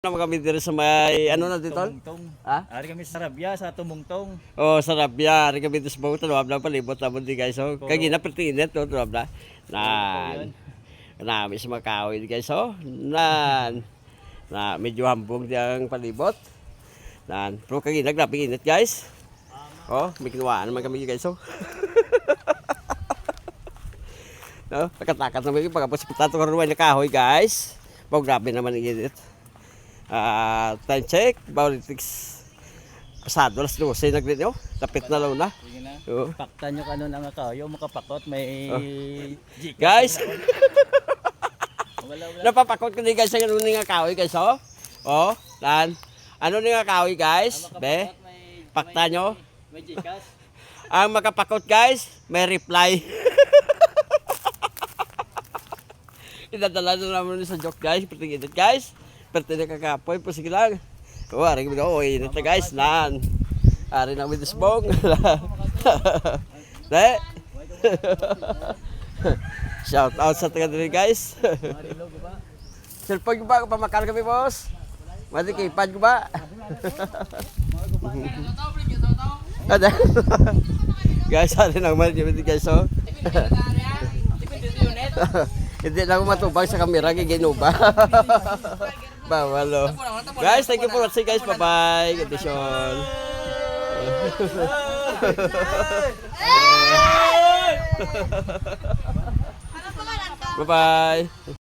Naman kami dito sa may, ano na dito? Tumungtong. Ha? Ari kami sa Rabia, sa Tumungtong. Oh, sarap ya. Ari kami dito sa bawang taluab na palibot na di guys. So, kagina pertinent to taluab na. Nami sa Macau guys. So, na medyo hambog diyang palibot. Pero kagina grabe init guys. Oh, may kinuwaan naman kami guys. So. No, nakatakat naman yung pagkapos putato ko rin na kahoy guys. Pag grabe naman init. Time check, Baulitics pasado alas 12 naglinyo, tapit na lang na. Sige na. Oo. Pakta nyo kanon ang akayo, makapakot, may Gcash. Guys, Wala. napapakot ko din guys ang ano nga kahoy guys, oh. Oh, tan. Ano nga kahoy guys? Be, pakta nyo. May Gcash. Ang makapakot guys, may reply. Idadala na naman sa joke guys, pertinit guys. Pertinit kakapoy, po sige lang. Oh, ari kami oh, init na guys, nan. Ari namin disbong. Ne? Shout out sa taga diri guys. Cellphone ko ba pamakal kami boss? Mati kipad ko ba? Ada. Guys, ari naman dito guys oh. Hindi na ako matubag sa kamera kay Ginuba. Bawal oh. Guys, thank you for watching guys. Bye-bye. Condition. Bye-bye.